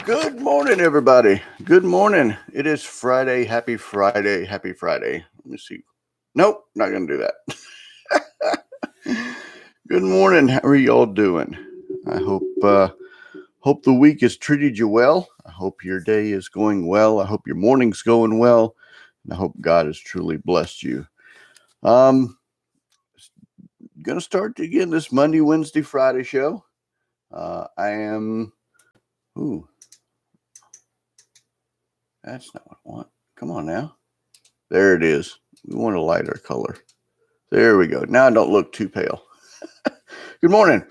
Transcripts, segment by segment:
Good morning, everybody. Good morning. It is Friday. Happy Friday. Happy Friday. Let me see. Nope, not going to do that. Good morning. How are y'all doing? I hope the week has treated you well. I hope your day is going well. I hope your morning's going well. And I hope God has truly blessed you. Um, Going to start again this Monday, Wednesday, Friday show. I am. Ooh, that's not what I want. Come on now. There it is. We want a lighter color. There we go. Now I don't look too pale. Good morning.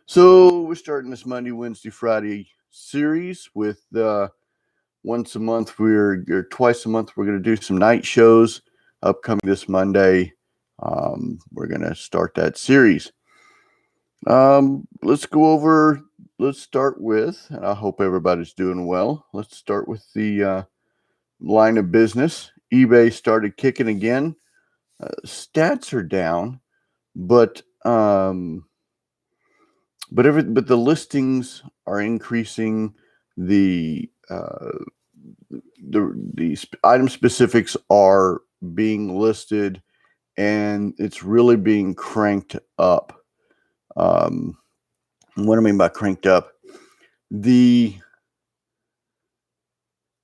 So we're starting this Monday, Wednesday, Friday series with once a month. Or twice a month. We're going to do some night shows upcoming this Monday. We're going to start that series. Let's go over. Let's start with, and I hope everybody's doing well. Let's start with the line of business. eBay started kicking again. Stats are down, but the listings are increasing. The item specifics are being listed, and it's really being cranked up. What I mean by cranked up, the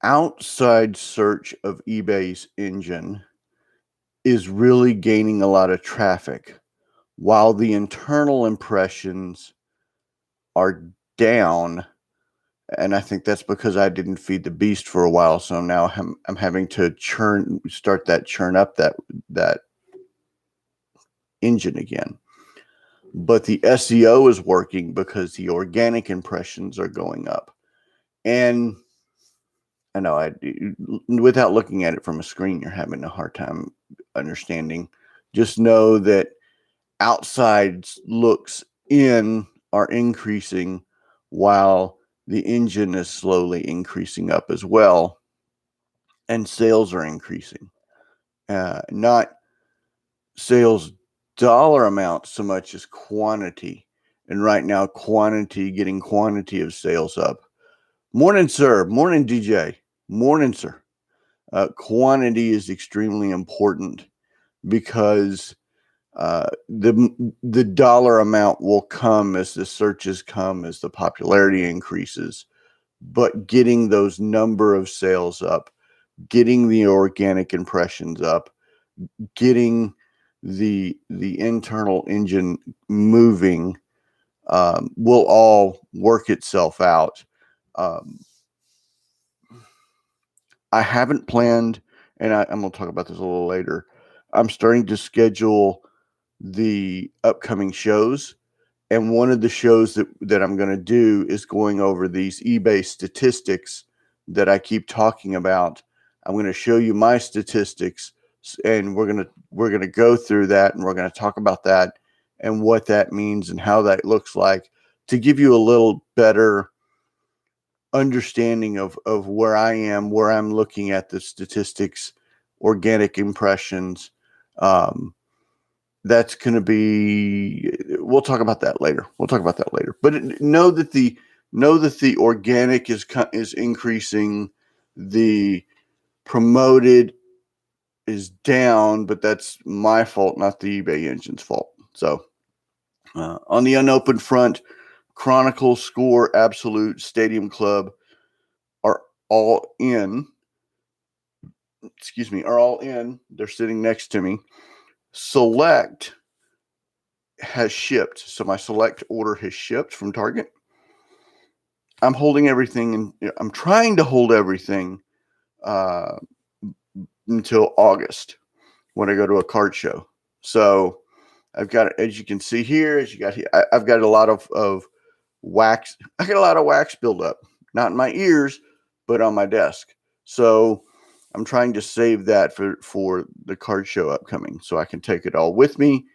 outside search of eBay's engine is really gaining a lot of traffic, while the internal impressions are down. And I think that's because I didn't feed the beast for a while, so now I'm having to churn up that engine again. But the SEO is working because the organic impressions are going up. And I know without looking at it from a screen, you're having a hard time understanding. Just know that outside looks in are increasing, while the engine is slowly increasing up as well, and sales are increasing. Not sales dollar amount so much as quantity. And right now, getting quantity of sales up. Morning, sir. Morning, DJ. Morning, sir. Quantity is extremely important because the dollar amount will come as the searches come, as the popularity increases. But getting those number of sales up, getting the organic impressions up, getting the internal engine moving will all work itself out. I haven't planned, and I'm going to talk about this a little later. I'm starting to schedule the upcoming shows. And one of the shows that I'm going to do is going over these eBay statistics that I keep talking about. I'm going to show you my statistics, and we're going to go through that, and we're going to talk about that and what that means and how that looks like, to give you a little better understanding of where I am, where I'm looking at the statistics, organic impressions. That's going to be, we'll talk about that later. But know that the organic is increasing. The promoted is down, but that's my fault, not the eBay engine's fault. So on the unopened front, Chronicle, Score, Absolute, Stadium Club are all in. Are all in. They're sitting next to me. Select has shipped. So my select order has shipped from Target. I'm holding everything, and I'm trying to hold everything until August when I go to a card show. So I've got, as you can see here, I've got a lot of wax. I got a lot of wax buildup, not in my ears, but on my desk. So I'm trying to save that for the card show upcoming, so I can take it all with me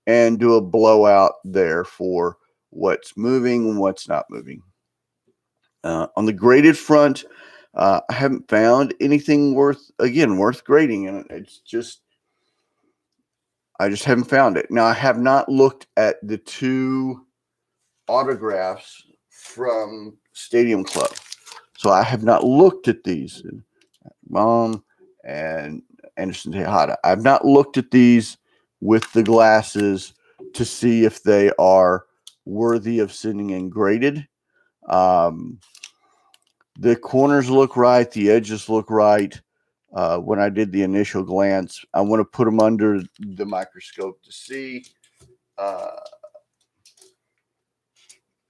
and do a blowout there for what's moving and what's not moving. On the graded front, I haven't found anything worth grading, and I just haven't found it. Now, I have not looked at the two autographs from Stadium Club. So I have not looked at these. Mom and Anderson Tejada. I've not looked at these with the glasses to see if they are worthy of sending in graded. The corners look right. The edges look right. When I did the initial glance, I want to put them under the microscope to see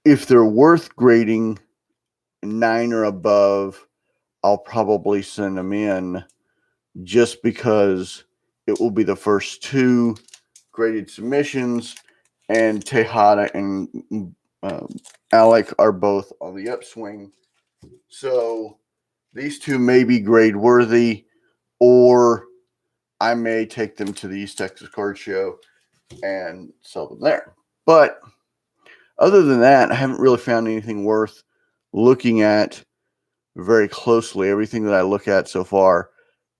if they're worth grading 9 or above. I'll probably send them in just because it will be the first 2 graded submissions, and Tejada and Alec are both on the upswing. So these 2 may be grade worthy, or I may take them to the East Texas Card Show and sell them there. But other than that, I haven't really found anything worth looking at very closely. Everything that I look at so far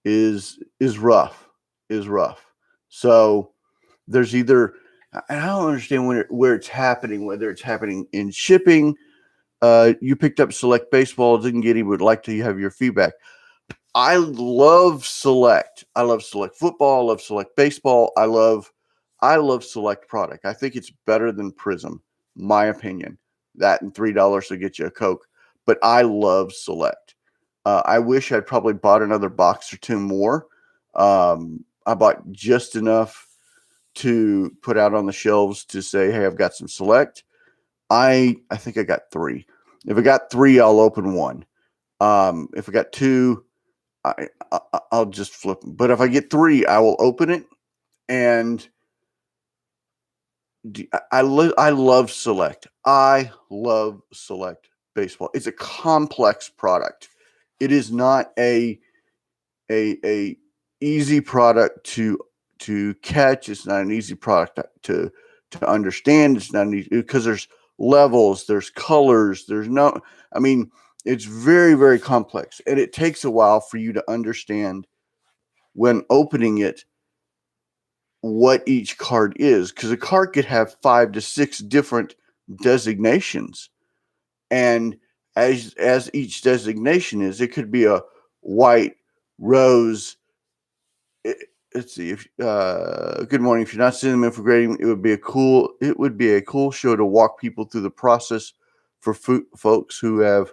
is rough. So there's either, and I don't understand where it's happening, whether it's happening in shipping. You picked up Select Baseball, didn't get him, would like to have your feedback. I love Select. I love Select Football. I love Select Baseball. I love Select product. I think it's better than Prism, my opinion. That and $3 to get you a Coke. But I love Select. I wish I'd probably bought another box or 2 more. I bought just enough to put out on the shelves to say, hey, I've got some Select. I think I got 3. If I got 3, I'll open 1. If I got 2, I'll just flip them. But if I get 3, I will open it. And I love Select. I love Select Baseball. It's a complex product. It is not a easy product to catch. It's not an easy product to understand. It's not an easy, because there's levels, there's colors, it's very, very complex, and it takes a while for you to understand when opening it what each card is, because a card could have 5 to 6 different designations, and as each designation is, it could be a white rose. Let's see. If good morning. If you're not sending them in for grading, it would be a cool show to walk people through the process for folks who have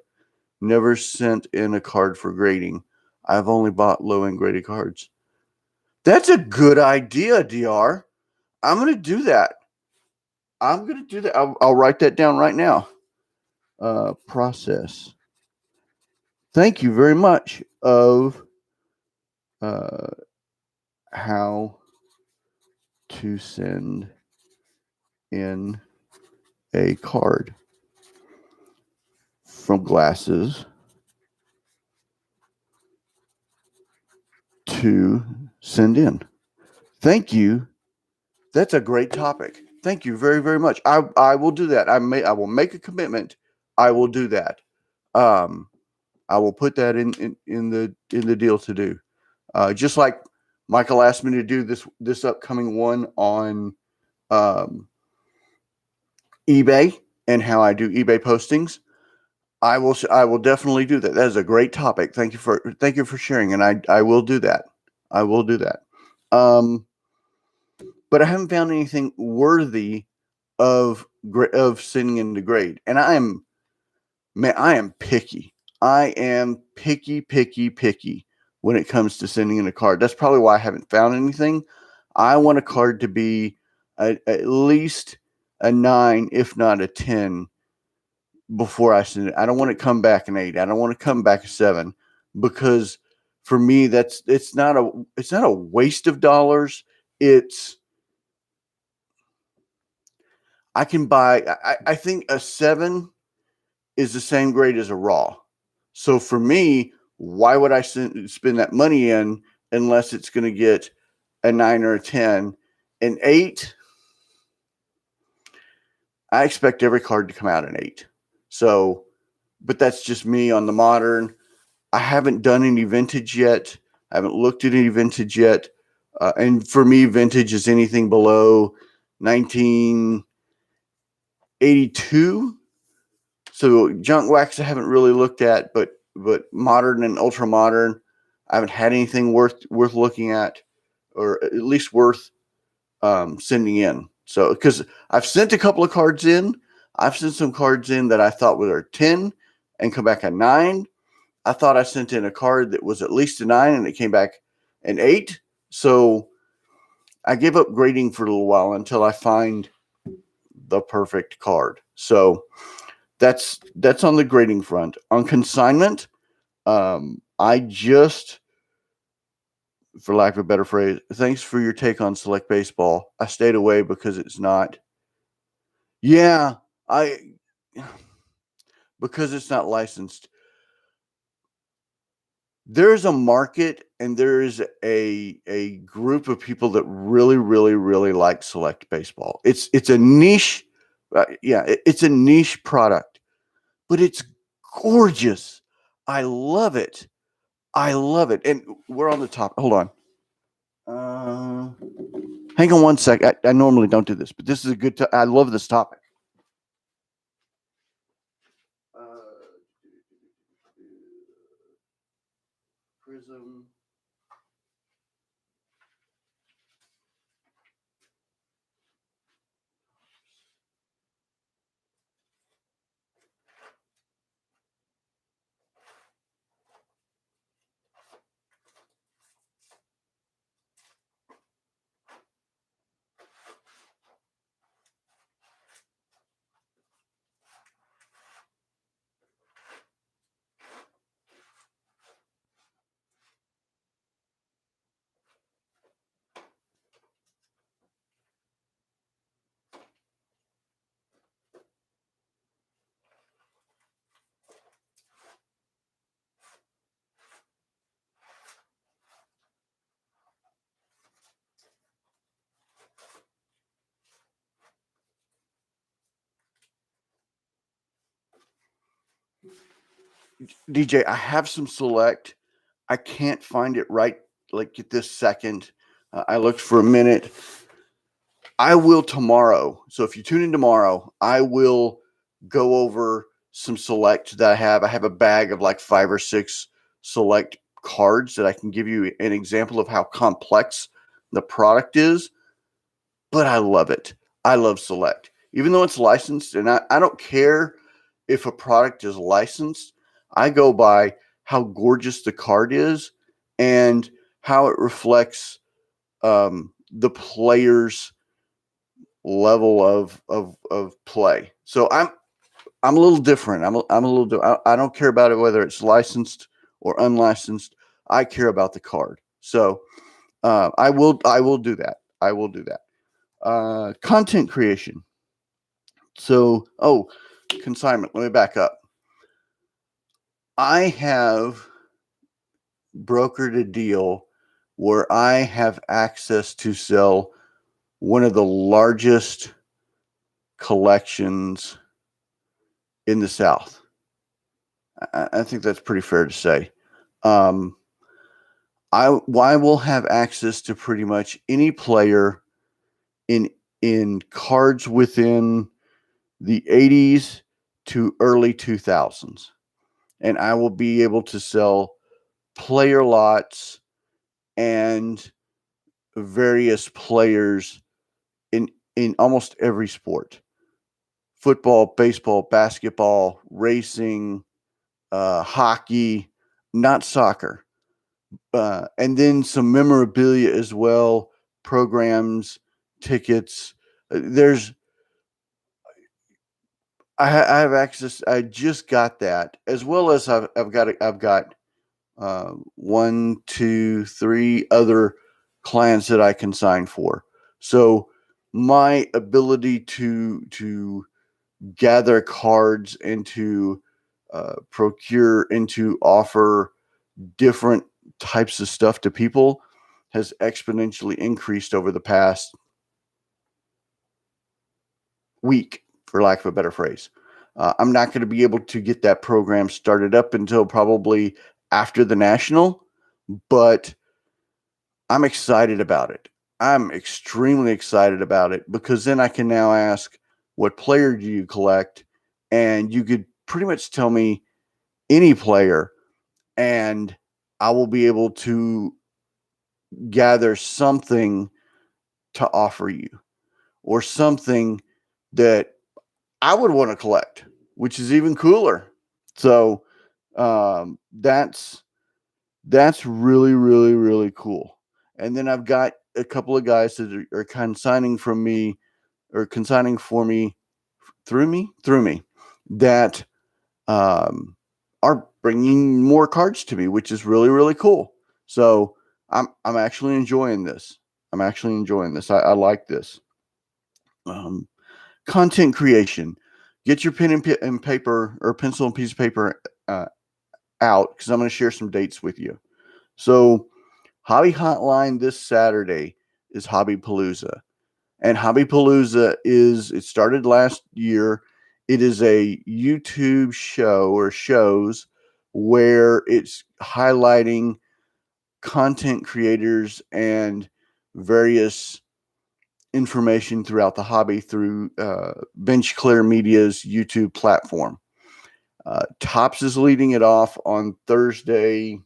never sent in a card for grading. I've only bought low-end graded cards. That's a good idea, DR. I'm going to do that. I'll write that down right now. Process. Thank you very much of how to send in a card from glasses to send in. Thank you. That's a great topic. Thank you very, very much. I will do that. I will make a commitment. I will do that. I will put that in the deal to do. Just like Michael asked me to do this upcoming one on eBay and how I do eBay postings. I will definitely do that. That is a great topic. Thank you for sharing, and I will do that. I will do that. But I haven't found anything worthy of sending into grade, and I am picky. I am picky when it comes to sending in a card. That's probably why I haven't found anything. I want a card to be at least a 9, if not a 10, before I send it. I don't want to come back an 8. I don't want to come back a 7, because for me it's not a waste of dollars. I can buy. I think a 7 is the same grade as a raw. So for me, why would I spend that money in unless it's going to get a 9 or a 10? An 8, I expect every card to come out an 8. So, but that's just me on the modern. I haven't done any vintage yet. I haven't looked at any vintage yet. And for me, vintage is anything below 1982. So junk wax I haven't really looked at, but but modern and ultra modern, I haven't had anything worth looking at, or at least worth sending in. So, because I've sent a couple of cards in, I've sent some cards in that I thought were 10 and come back a 9. I thought I sent in a card that was at least a 9 and it came back an 8. So I gave up grading for a little while until I find the perfect card. So that's on the grading front. On consignment, I just, for lack of a better phrase, thanks for your take on Select Baseball. I stayed away because it's not. Yeah, because it's not licensed. There's a market and there is a group of people that really, really, really like Select Baseball. It's a niche, it's a niche product, but it's gorgeous. I love it. And we're on the top. Hold on. Hang on one sec. I normally don't do this, but this is a good. I love this topic. Prism. DJ, I have some Select. I can't find it right like at this second. I looked for a minute. I will tomorrow. So if you tune in tomorrow, I will go over some Select that I have. I have a bag of like 5 or 6 Select cards that I can give you an example of how complex the product is. But I love it. I love Select. Even though it's licensed, and I don't care if a product is licensed, I go by how gorgeous the card is and how it reflects the player's level of play. So I'm a little different. I'm a little. I don't care about it whether it's licensed or unlicensed. I care about the card. So I will do that. I will do that. Content creation. So consignment. Let me back up. I have brokered a deal where I have access to sell one of the largest collections in the South. I think that's pretty fair to say. I will have access to pretty much any player in cards within the 80s to early 2000s. And I will be able to sell player lots and various players in almost every sport. Football, baseball, basketball, racing, hockey, not soccer. And then some memorabilia as well, programs, tickets. I have access. I just got that, as well as I've got 1, 2, 3 other clients that I can sign for. So my ability to gather cards and to procure and to offer different types of stuff to people has exponentially increased over the past week, for lack of a better phrase. I'm not going to be able to get that program started up until probably after the National, but I'm excited about it. I'm extremely excited about it because then I can now ask, what player do you collect? And you could pretty much tell me any player, and I will be able to gather something to offer you, or something that I would want to collect, which is even cooler. So that's really, really, really cool. And then I've got a couple of guys that are consigning from me, or consigning for me through me, that are bringing more cards to me, which is really, really cool. So I'm actually enjoying this. I like this. Content creation. Get your pen and paper, or pencil and piece of paper out, because I'm going to share some dates with you. So Hobby Hotline this Saturday is Hobby Palooza. And Hobby Palooza it started last year. It is a YouTube show, or shows, where it's highlighting content creators and various information throughout the hobby through Bench Clear Media's YouTube platform. Tops is leading it off on Thursday.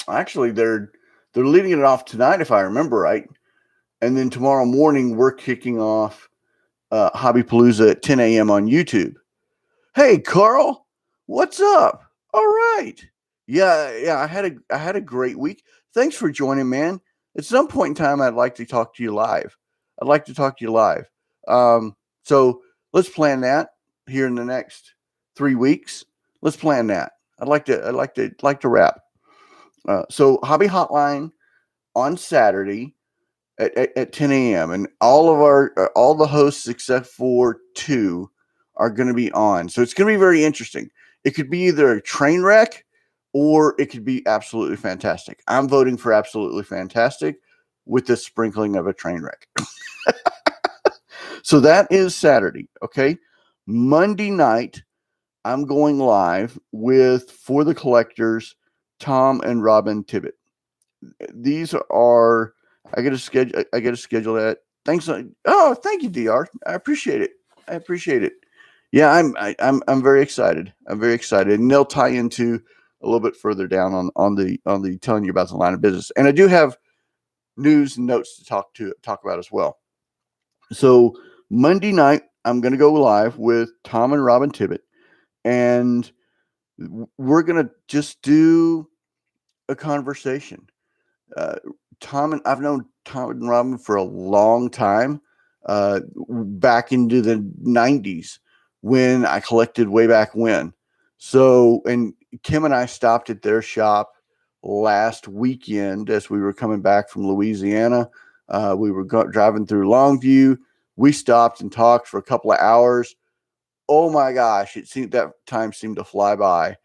Actually, they're leading it off tonight, if I remember right. And then tomorrow morning, we're kicking off Hobby Palooza at 10 a.m. on YouTube. Hey, Carl, what's up? All right. Yeah. I had a great week. Thanks for joining, man. At some point in time, I'd like to talk to you live. So let's plan that here in the next 3 weeks. Let's plan that. I'd like to wrap. So Hobby Hotline on Saturday at 10 a.m. and all the hosts except for 2 are going to be on. So it's going to be very interesting. It could be either a train wreck, or it could be absolutely fantastic. I'm voting for absolutely fantastic, with the sprinkling of a train wreck. So that is Saturday. Okay. Monday night, I'm going live with For the Collectors, Tom and Robin Tibbett. These are, I got to schedule that. Thanks. Oh, thank you, DR. I appreciate it. Yeah, I'm very excited. And they'll tie into a little bit further down on the telling you about the line of business. And I do have news and notes to talk about as well. So Monday night, I'm going to go live with Tom and Robin Tibbett, and we're going to just do a conversation. I've known Tom and Robin for a long time, back into the 90s, when I collected way back when. So, and Kim and I stopped at their shop last weekend as we were coming back from Louisiana. We were driving through Longview. We stopped and talked for a couple of hours. Oh my gosh, that time seemed to fly by.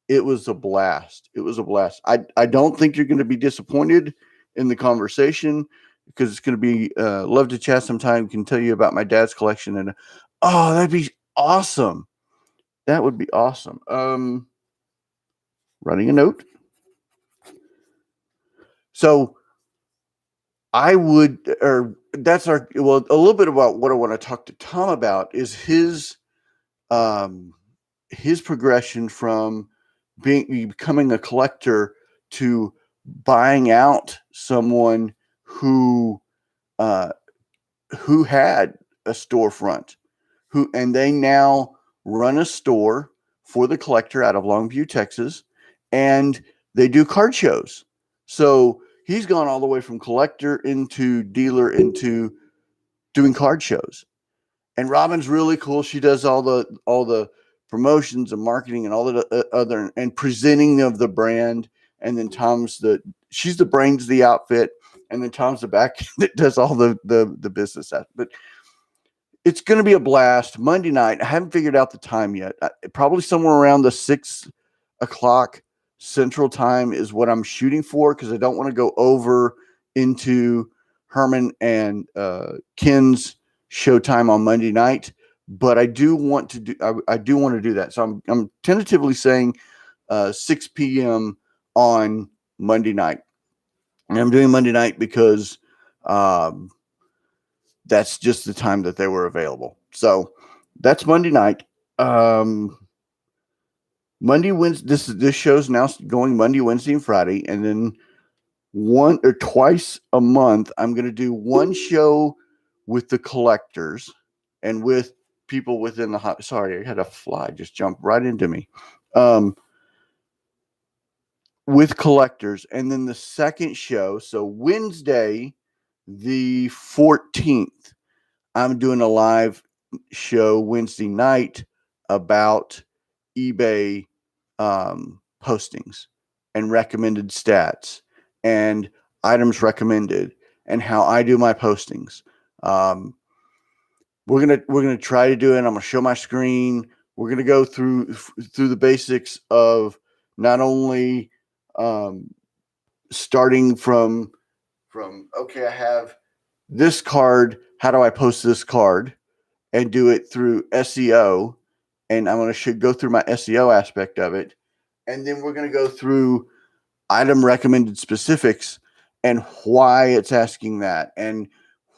It was a blast. I don't think you're going to be disappointed in the conversation, because it's going to be love to chat sometime. Can tell you about my dad's collection, and that'd be awesome. That would be awesome. Writing a note. So a little bit about what I want to talk to Tom about is his progression from becoming a collector to buying out someone who had a storefront, and they now run a store for the collector out of Longview, Texas, and they do card shows. So he's gone all the way from collector into dealer into doing card shows. And Robin's really cool. She does all the promotions and marketing and all the other, and presenting of the brand. And then she's the brains of the outfit, and then Tom's the back that does all the business stuff. But it's going to be a blast. Monday night. I haven't figured out the time yet. Probably somewhere around the 6 o'clock Central Time is what I'm shooting for, because I don't want to go over into Herman and Ken's showtime on Monday night. But I do want to do that. So I'm tentatively saying 6 p.m. on Monday night. And I'm doing Monday night because that's just the time that they were available. So that's Monday night. Monday, Wednesday. This show's now going Monday, Wednesday, and Friday, and then one or twice a month, I'm going to do one show with the collectors and with people within the. Sorry, I had a fly just jump right into me. With collectors, and then the second show. So Wednesday, the 14th, I'm doing a live show Wednesday night about eBay postings and recommended stats and items recommended and how I do my postings. We're gonna try to do it. I'm gonna show my screen. We're gonna go through the basics of not only starting from okay, I have this card. How do I post this card? And do it through SEO. And I'm going to go through my SEO aspect of it. And then we're going to go through item recommended specifics and why it's asking that and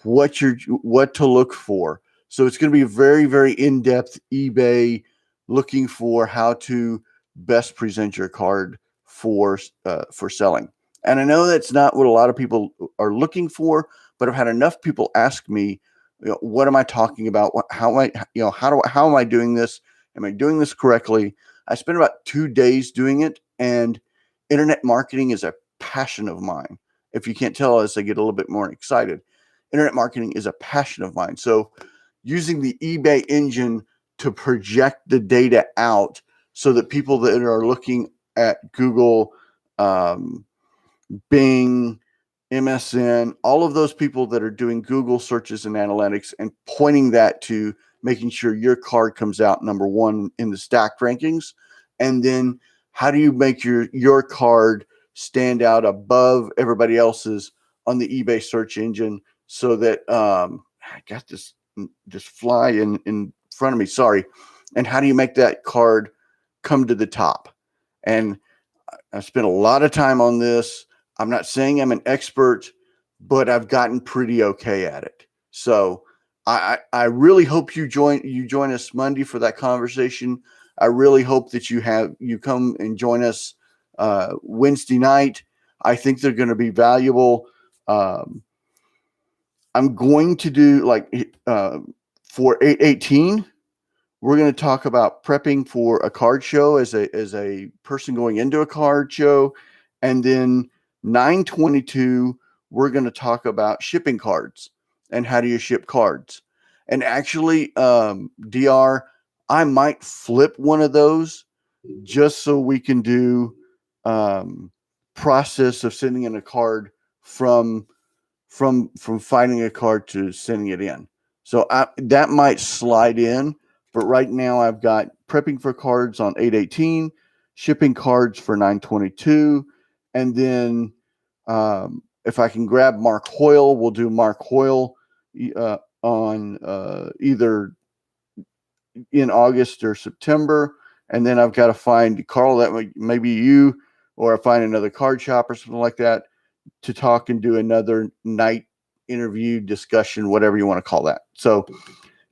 what to look for. So it's going to be very, very in-depth eBay looking for how to best present your card for selling. And I know that's not what a lot of people are looking for, but I've had enough people ask me, what am I talking about? How am I, how am I doing this? Am I doing this correctly? I spent about 2 days doing it, and internet marketing is a passion of mine. If you can't tell, as I get a little bit more excited, internet marketing is a passion of mine. So using the eBay engine to project the data out so that people that are looking at Google, Bing, MSN, all of those people that are doing Google searches and analytics and pointing that to making sure your card comes out number one in the stack rankings. And then how do you make your card stand out above everybody else's on the eBay search engine so that I got this fly in front of me. Sorry. And how do you make that card come to the top? And I've spent a lot of time on this. I'm not saying I'm an expert, but I've gotten pretty okay at it. So I really hope you join us Monday for that conversation. I really hope that you come and join us Wednesday night. I think they're going to be valuable. I'm going to do for 818. We're going to talk about prepping for a card show as a person going into a card show. And then 922, we're going to talk about shipping cards and how do you ship cards. And actually, DR, I might flip one of those just so we can do process of sending in a card from finding a card to sending it in. So that might slide in. But right now, I've got prepping for cards on 818, shipping cards for 922, and then if I can grab Mark Hoyle, we'll do Mark Hoyle on either in August or September. And then I've got to find Carl, that maybe you, or I find another card shop or something like that to talk and do another night interview discussion, whatever you want to call that. So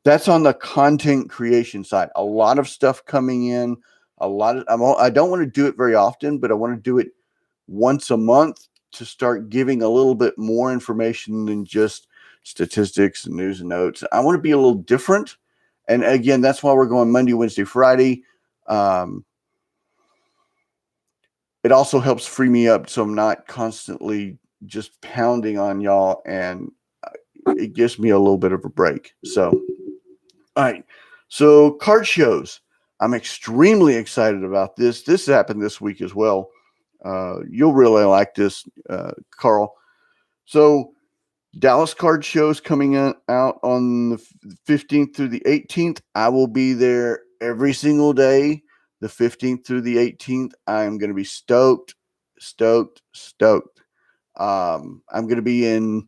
that's on the content creation side. A lot of stuff coming in. I don't want to do it very often, but I want to do it once a month to start giving a little bit more information than just statistics and news and notes. I want to be a little different. And again, that's why we're going Monday, Wednesday, Friday. It also helps free me up so I'm not constantly just pounding on y'all, and it gives me a little bit of a break. So, all right. So card shows. I'm extremely excited about this. This happened this week as well. You'll really like this, Carl. So Dallas card shows coming out on the 15th through the 18th. I will be there every single day. The 15th through the 18th. I'm going to be stoked. I'm going to be in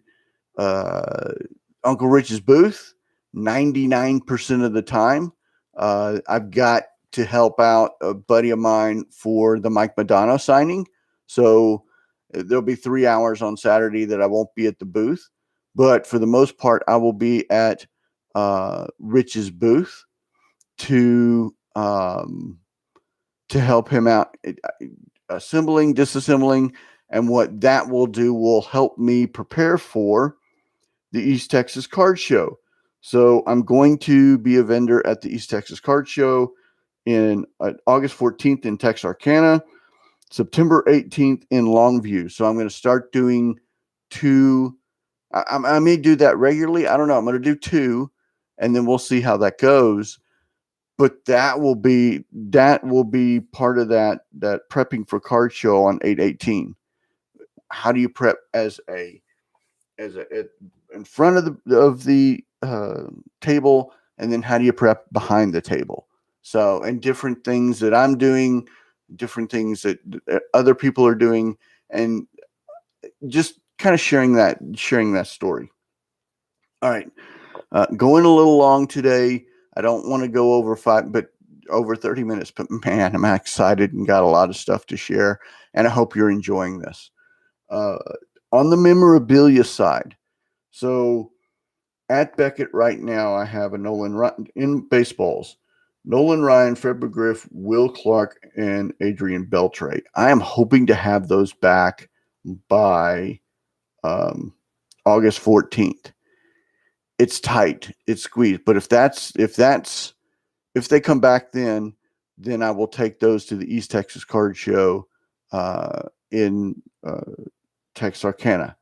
Uncle Rich's booth 99% of the time. I've got to help out a buddy of mine for the Mike Madonna signing. So there'll be 3 hours on Saturday that I won't be at the booth. But for the most part, I will be at Rich's booth to to help him out, assembling, disassembling, and what that will do will help me prepare for the East Texas Card Show. So I'm going to be a vendor at the East Texas Card Show in August 14th in Texarkana, September 18th in Longview. So I'm going to start doing two. I may do that regularly. I don't know. I'm going to do two, and then we'll see how that goes. But that will be part of that prepping for card show on 8/18. How do you prep as a in front of the table, and then how do you prep behind the table? So, and different things that I'm doing, different things that other people are doing, and just kind of sharing that story. All right, going a little long today. I don't want to go over over 30 minutes, but man, I'm excited and got a lot of stuff to share, and I hope you're enjoying this. On the memorabilia side, so at Beckett right now, I have a Nolan Ryan in baseballs. Nolan Ryan, Fred McGriff, Will Clark, and Adrian Beltre. I am hoping to have those back by August 14th. It's tight, it's squeezed, but if they come back then I will take those to the East Texas Card Show in Texarkana.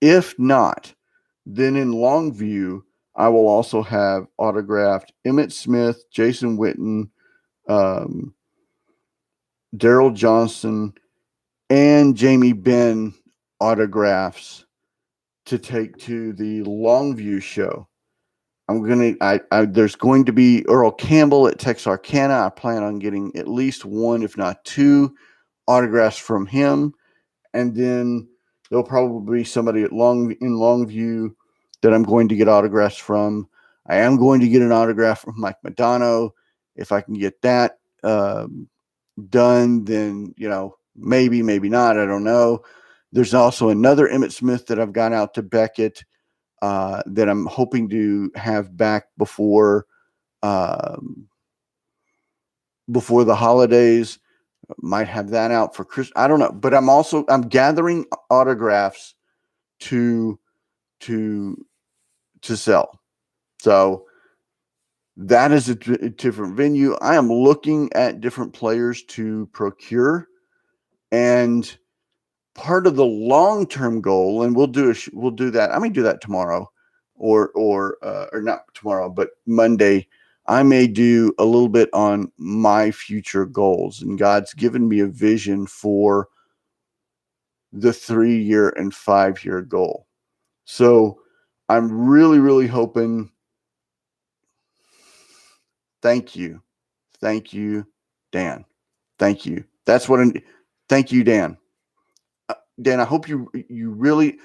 If not, then in Longview, I will also have autographed Emmitt Smith, Jason Witten, Daryl Johnson, and Jamie Benn autographs to take to the Longview show. There's going to be Earl Campbell at Texarkana. I plan on getting at least one, if not two, autographs from him. And then there'll probably be somebody in Longview that I'm going to get autographs from. I am going to get an autograph from Mike Madonna. If I can get that done, then, maybe not. I don't know. There's also another Emmitt Smith that I've got out to Beckett that I'm hoping to have back before the holidays. Might have that out for Christmas. I don't know, but I'm gathering autographs to sell. So that is a different venue. I am looking at different players to procure, and part of the long-term goal, and we'll do that. I may do that tomorrow, or not tomorrow, but Monday. I may do a little bit on my future goals, and God's given me a vision for the 3-year and 5-year goal. So I'm really, really hoping. Thank you, Dan. Thank you. Thank you, Dan. Dan, I hope you really.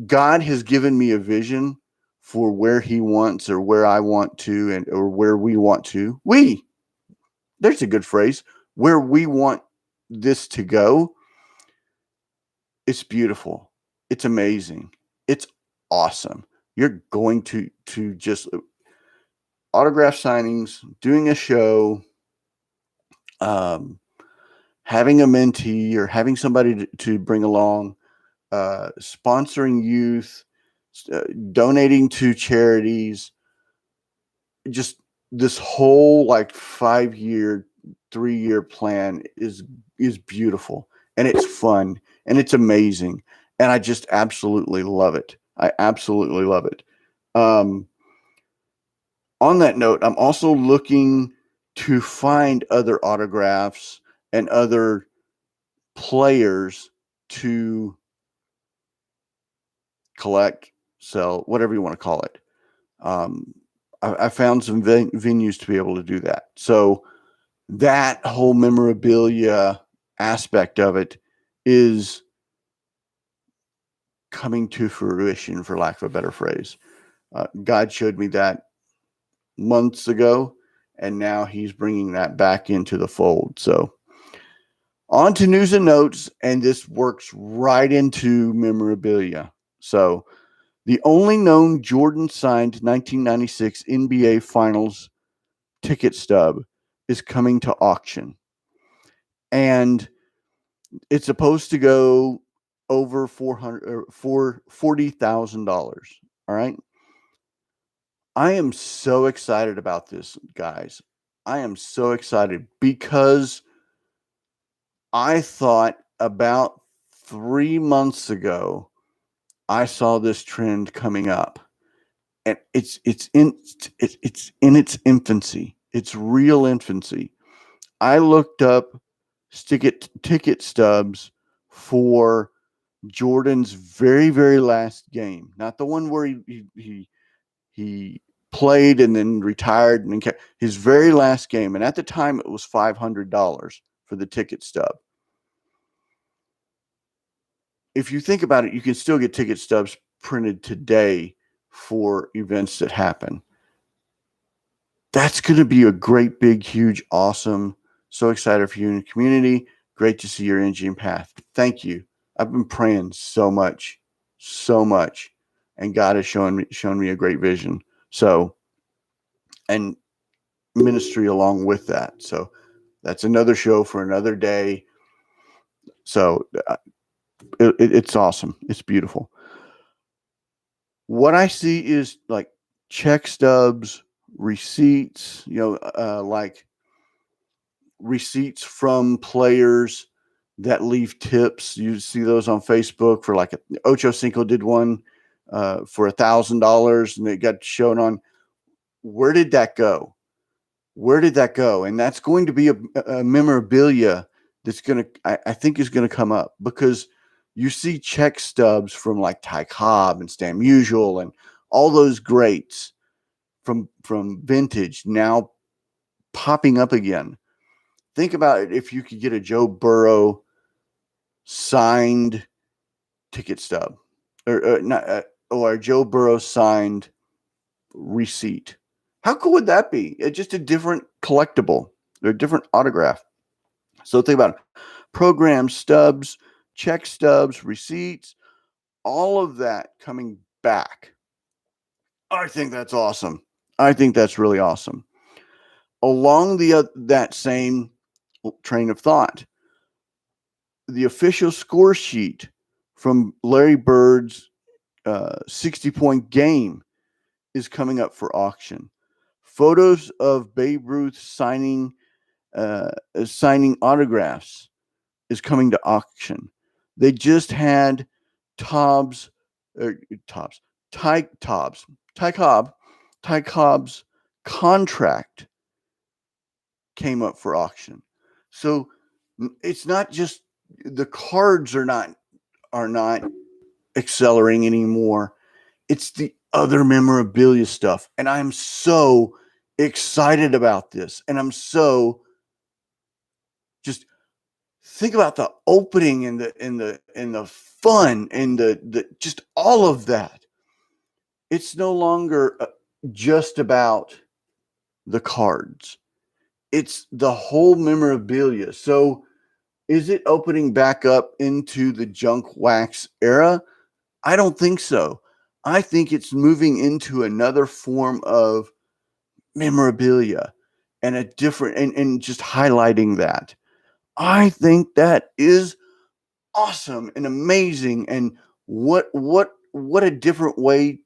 God has given me a vision for where He wants, or where I want to, or where we want to. There's a good phrase. Where we want this to go. It's beautiful. It's amazing. It's awesome. You're going to just autograph signings, doing a show, having a mentee or having somebody to bring along, sponsoring youth, donating to charities. Just this whole 5-year, 3-year plan is beautiful, and it's fun, and it's amazing, and I just absolutely love it. I absolutely love it. On that note, I'm also looking to find other autographs and other players to collect, sell, whatever you want to call it. I found some venues to be able to do that. So that whole memorabilia aspect of it is coming to fruition, for lack of a better phrase. God showed me that months ago, and now He's bringing that back into the fold. So on to news and notes, and this works right into memorabilia. So the only known Jordan signed 1996 NBA Finals ticket stub is coming to auction, and it's supposed to go over $40,000. All right. I am so excited about this, guys. I am so excited because I thought about 3 months ago, I saw this trend coming up, and it's in its infancy. It's real infancy. I looked up ticket stubs for Jordan's very last game, not the one where he played and then retired, and his very last game. And at the time, it was $500 for the ticket stub. If you think about it, you can still get ticket stubs printed today for events that happen. That's going to be a great, big, huge, awesome. So excited for you in the community. Great to see your energy and path. Thank you. I've been praying so much, and God has shown me a great vision. So, and ministry along with that. So that's another show for another day. So it's awesome. It's beautiful. What I see is like check stubs, receipts, like receipts from players that leave tips. You see those on Facebook for like Ocho Cinco did one for $1,000, and it got shown on. Where did that go? Where did that go? And that's going to be a memorabilia that's going to, I think, is going to come up, because you see check stubs from like Ty Cobb and Stan Musial and all those greats from vintage now popping up again. Think about it. If you could get a Joe Burrow signed ticket stub, or not, or a Joe Burrow signed receipt, how cool would that be? It's just a different collectible, or a different autograph. So think about it. Programs, stubs, check stubs, receipts, all of that coming back. I think that's awesome. I think that's really awesome. Along that same train of thought, the official score sheet from Larry Bird's 60-point game is coming up for auction. Photos of Babe Ruth signing autographs is coming to auction. They just had Ty Cobb's contract came up for auction. So it's not just the cards are not accelerating anymore. It's the other memorabilia stuff. And I'm so excited about this. And I'm so just think about the opening and the fun and the just all of that. It's no longer just about the cards. It's the whole memorabilia. So is it opening back up into the junk wax era? I don't think so. I think it's moving into another form of memorabilia and a different, and just highlighting that. I think that is awesome and amazing. And what a different way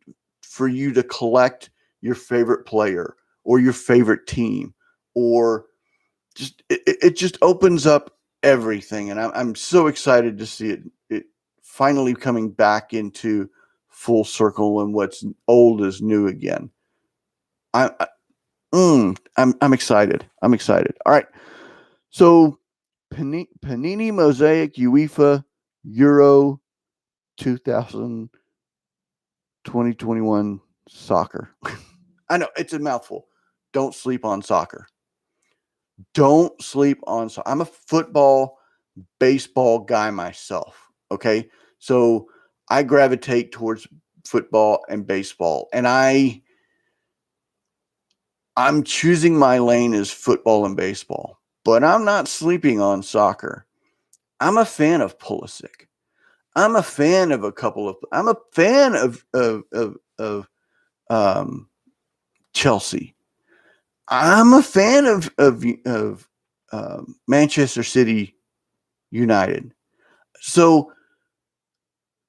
for you to collect your favorite player or your favorite team, or just it just opens up everything. And I'm so excited to see it finally coming back into full circle, and what's old is new again. I'm excited. I'm excited. All right. So Panini Mosaic UEFA Euro 2021 soccer. I know it's a mouthful. Don't sleep on soccer. Don't sleep on soccer. I'm a football, baseball guy myself. Okay. So I gravitate towards football and baseball, and I'm choosing my lane as football and baseball, but I'm not sleeping on soccer. I'm a fan of Pulisic. I'm a fan of I'm a fan of Chelsea. I'm a fan of Manchester City United. So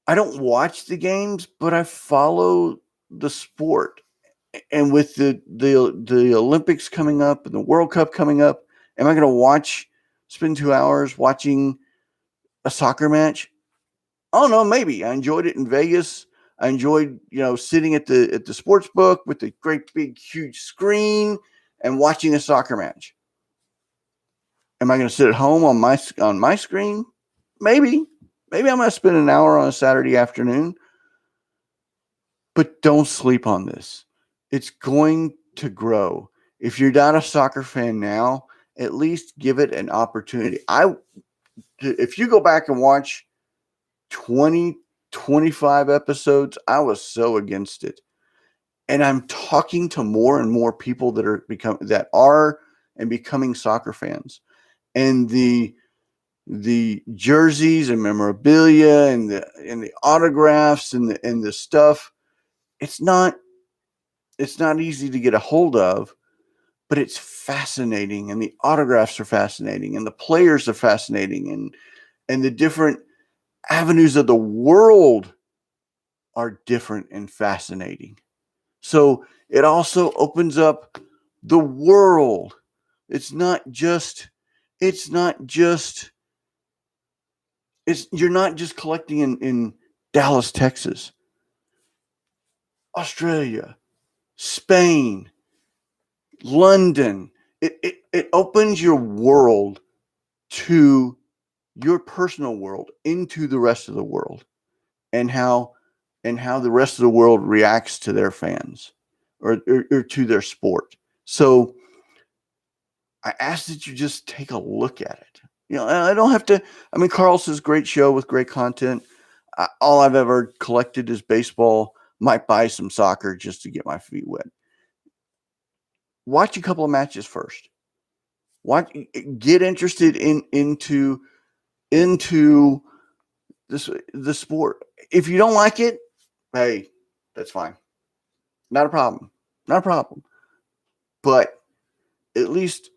I don't watch the games, but I follow the sport. And with the Olympics coming up and the World Cup coming up, am I going to spend 2 hours watching a soccer match? Oh no, maybe. I enjoyed it in Vegas. I enjoyed, sitting at the sports book with the great big huge screen and watching a soccer match. Am I going to sit at home on my screen? Maybe. Maybe I'm going to spend an hour on a Saturday afternoon. But don't sleep on this. It's going to grow. If you're not a soccer fan now, at least give it an opportunity. If you go back and watch 20, 25 episodes, I was so against it. And I'm talking to more and more people that are becoming soccer fans. And the jerseys and memorabilia and the autographs and the stuff, it's not easy to get a hold of, but it's fascinating, and the autographs are fascinating, and the players are fascinating, and the different avenues of the world are different and fascinating. So it also opens up the world. You're not just collecting in Dallas, Texas, Australia, Spain, London. It opens your world to your personal world into the rest of the world, and how the rest of the world reacts to their fans or to their sport. So I ask that you just take a look at it. I don't have to. I mean, Carlson's great show with great content. All I've ever collected is baseball. Might buy some soccer just to get my feet wet. Watch a couple of matches first. Get interested into the sport. If you don't like it, hey, that's fine. Not a problem. Not a problem. But at least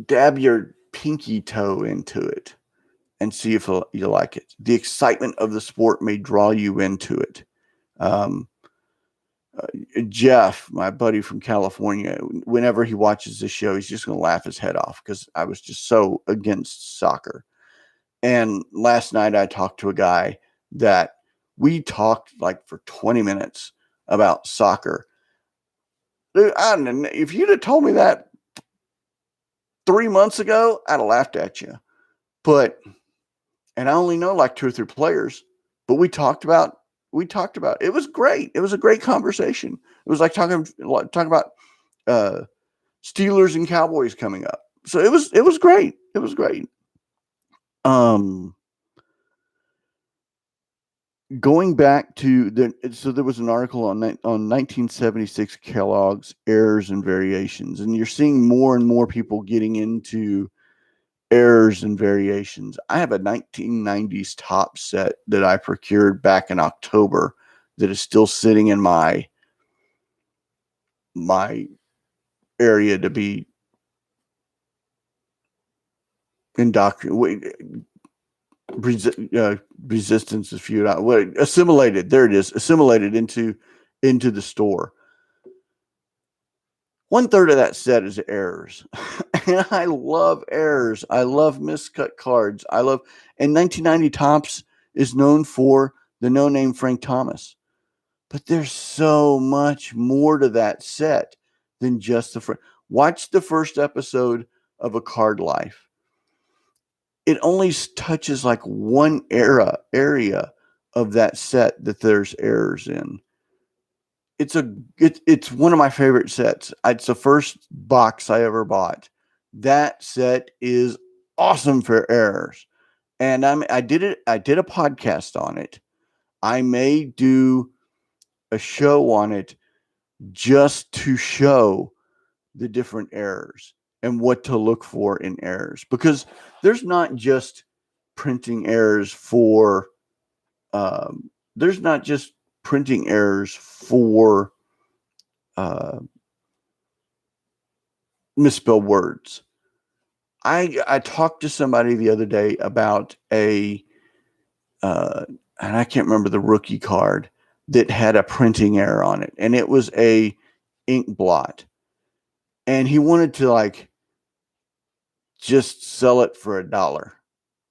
dab your pinky toe into it and see if you like it. The excitement of the sport may draw you into it. Jeff, my buddy from California, whenever he watches this show, he's just going to laugh his head off because I was just so against soccer. And last night I talked to a guy that we talked like for 20 minutes about soccer. Dude, if you'd have told me that 3 months ago, I'd have laughed at you. And I only know like 2 or 3 players, but we talked about it. Was great. It was a great conversation. It was like talking about Steelers and Cowboys coming up. So it was great. It was great. Going back to there was an article on 1976 Kellogg's errors and variations, and you're seeing more and more people getting into errors and variations. I have a 1990s top set that I procured back in October that is still sitting in my area to be indoctrinated. Resistance is futile. Assimilated. There it is. Assimilated into the store. 1/3 of that set is errors. And I love errors. I love miscut cards. And 1990 Topps is known for the no-name Frank Thomas. But there's so much more to that set than just watch the first episode of A Card Life. It only touches like one area of that set that there's errors in. It's one of my favorite sets. It's the first box I ever bought. That set is awesome for errors. And I did a podcast on it. I may do a show on it just to show the different errors and what to look for in errors, because there's not just printing errors for there's not just printing errors for misspell words. I talked to somebody the other day about and I can't remember the rookie card that had a printing error on it, and it was a ink blot, and he wanted to like just sell it for $1.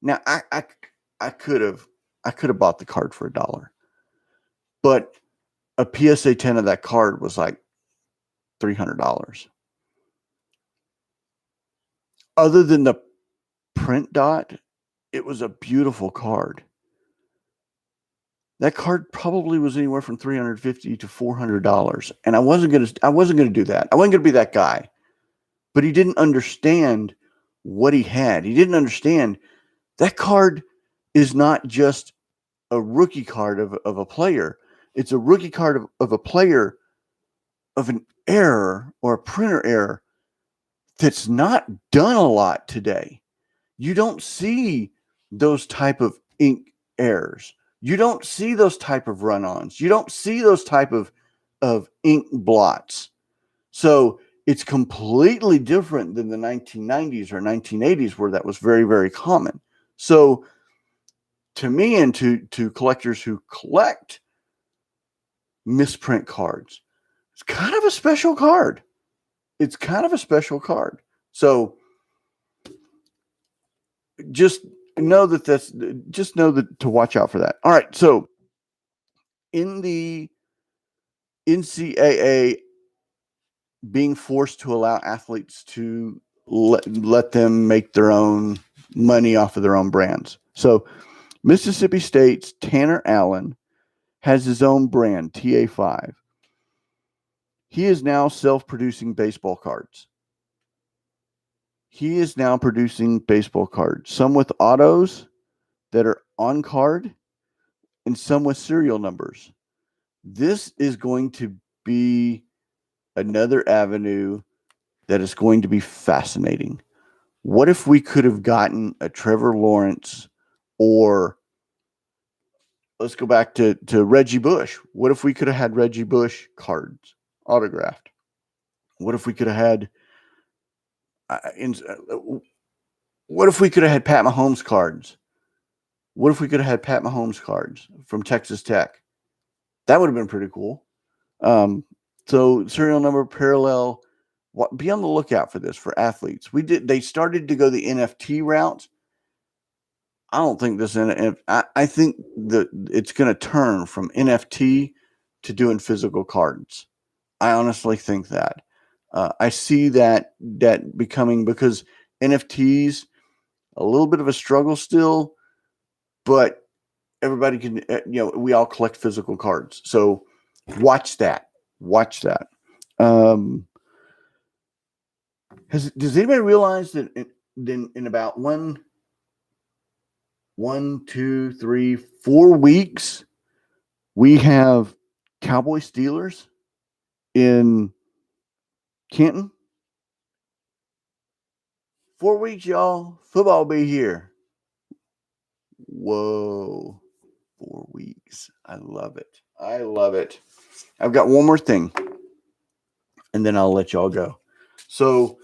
Now I could have bought the card for $1, but a PSA 10 of that card was like $300. Other than the print dot, it was a beautiful card. That card probably was anywhere from $350 to $400, and I wasn't gonna do that. I wasn't gonna be that guy. But he didn't understand what he had. He didn't understand that card is not just a rookie card of a player. It's a rookie card of a player of an error or a printer error that's not done a lot today. You don't see those type of ink errors. You don't see those type of run-ons. You don't see those type of ink blots. So it's completely different than the 1990s or 1980s where that was very, very common. So to me and to collectors who collect misprint cards, it's kind of a special card. It's kind of a special card. So just know that to watch out for that. All right. So in the NCAA being forced to allow athletes to let them make their own money off of their own brands. So Mississippi State's Tanner Allen has his own brand, TA5. He is now self-producing baseball cards. He is now producing baseball cards, some with autos that are on card and some with serial numbers. This is going to be another avenue that is going to be fascinating. What if we could have gotten a Trevor Lawrence, or let's go back to Reggie Bush. What if we could have had Reggie Bush cards autographed? What if we could have had what if we could have had Pat Mahomes cards? What if we could have had Pat Mahomes cards from Texas Tech? That would have been pretty cool. So serial number, parallel. Be on the lookout for this for athletes. They started to go the NFT route. I don't think this. I think that it's going to turn from NFT to doing physical cards. I honestly think that. I see that becoming, because NFTs a little bit of a struggle still, but everybody can. We all collect physical cards, so watch that. Watch that. Does anybody realize that in about 2, 3, 4 weeks, we have Cowboy Steelers in Canton? 4 weeks, y'all. Football will be here. Whoa. 4 weeks. I love it. I love it. I've got one more thing, and then I'll let y'all go. So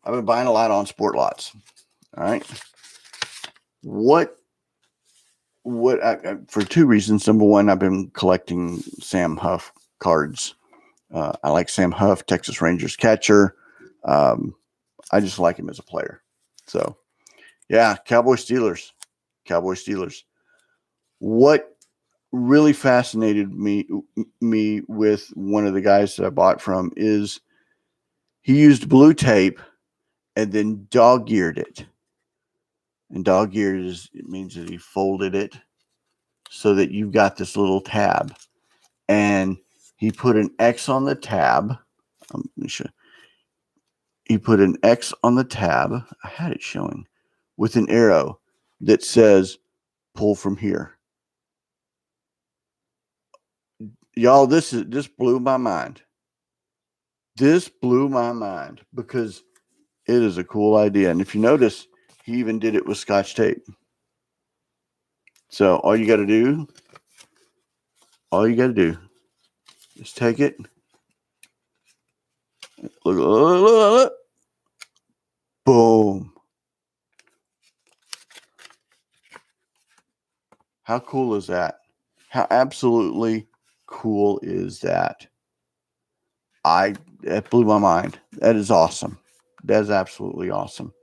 I've been buying a lot on Sport Lots. All right. For 2 reasons. Number one, I've been collecting Sam Huff cards. I like Sam Huff, Texas Rangers catcher. I just like him as a player. So, yeah, Cowboy Steelers. What really fascinated me with one of the guys that I bought from is he used blue tape and then dog-eared it. And dog-eared it means that he folded it so that you've got this little tab. And he put an X on the tab. Let me show you. He put an X on the tab. I had it showing with an arrow that says pull from here. Y'all, this blew my mind. This blew my mind because it is a cool idea. And if you notice, he even did it with Scotch tape. So all you got to do is take it. Look. Boom. How cool is that? How absolutely cool is that? That blew my mind. That is awesome. That is absolutely awesome.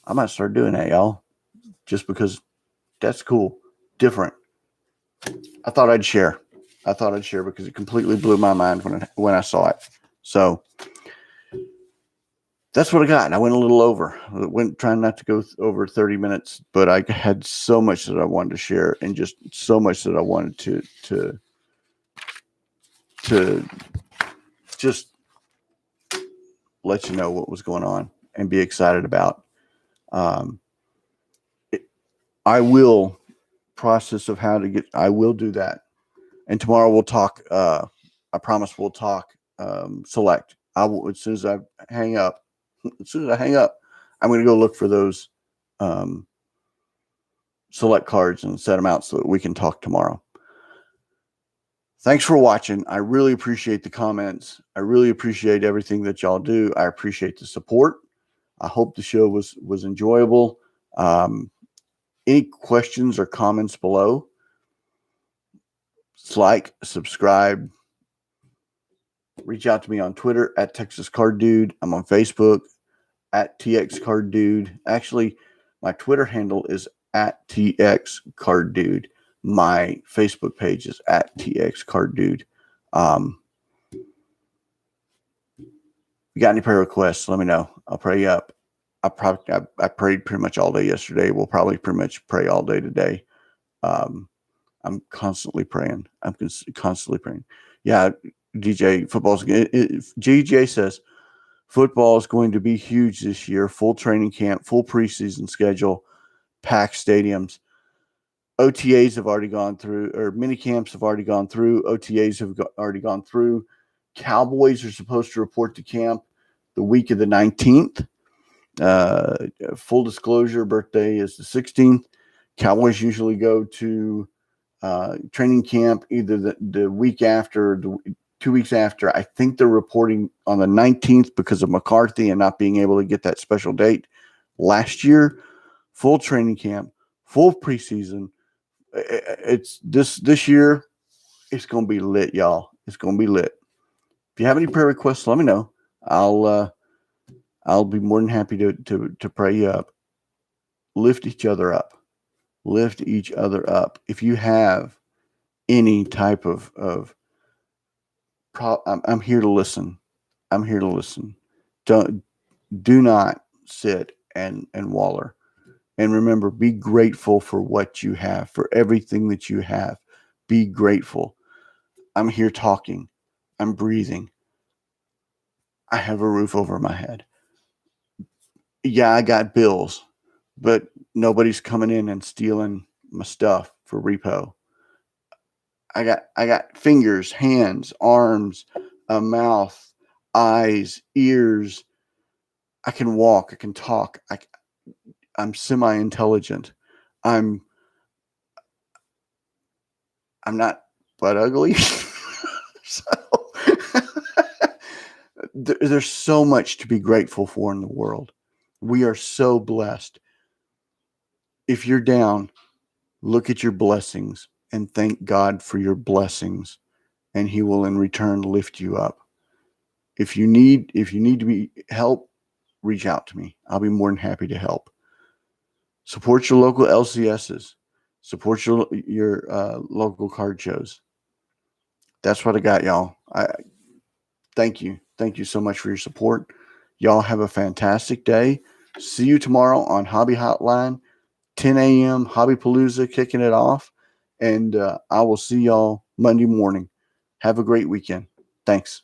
I might start doing that, y'all, just because that's cool, different. I thought I'd share. Because it completely blew my mind when I saw it. So that's what I got. And I went a little over. I went trying not to go over 30 minutes, but I had so much that I wanted to share, and just so much that I wanted to just let you know what was going on and be excited about. I will process of how to get. I will do that, and tomorrow we'll talk. I promise we'll talk select. I will as soon as I hang up. As soon as I hang up, I'm going to go look for those select cards and set them out so that we can talk tomorrow. Thanks for watching. I really appreciate the comments. I really appreciate everything that y'all do. I appreciate the support. I hope the show was enjoyable. Any questions or comments below? Like, subscribe, reach out to me on Twitter at Texas Card Dude. I'm on Facebook at TX Card Dude. Actually, my Twitter handle is at TX Card Dude. My Facebook page is at TX Card Dude. You got any prayer requests? Let me know. I'll pray you up. I prayed pretty much all day yesterday. We'll probably pretty much pray all day today. I'm constantly praying. I'm constantly praying. Yeah, DJ, football's. GJ says football is going to be huge this year. Full training camp, full preseason schedule, packed stadiums. OTAs have already gone through, or mini camps have already gone through. OTAs have already gone through. Cowboys are supposed to report to camp the week of the 19th. Full disclosure, birthday is the 16th. Cowboys usually go to training camp either the week after, 2 weeks after. I think they're reporting on the 19th because of McCarthy and not being able to get that special date last year. Full training camp, full preseason. It's this year. It's going to be lit, y'all. It's going to be lit. If you have any prayer requests, let me know. I'll be more than happy to pray you up. Lift each other up. Lift each other up. If you have any type of I'm here to listen. I'm here to listen. Do not sit and waller. And remember, be grateful for what you have, for everything that you have. Be grateful. I'm here talking. I'm breathing. I have a roof over my head. Yeah, I got bills, but nobody's coming in and stealing my stuff for repo. I got fingers, hands, arms, a mouth, eyes, ears. I can walk. I can talk. I'm semi-intelligent. I'm not butt ugly. So there's so much to be grateful for in the world. We are so blessed. If you're down, look at your blessings and thank God for your blessings, and He will in return lift you up. If you need to be help, reach out to me. I'll be more than happy to help. Support your local LCSs. Support your local card shows. That's what I got, y'all. Thank you. Thank you so much for your support. Y'all have a fantastic day. See you tomorrow on Hobby Hotline, 10 a.m. Hobbypalooza kicking it off. And I will see y'all Monday morning. Have a great weekend. Thanks.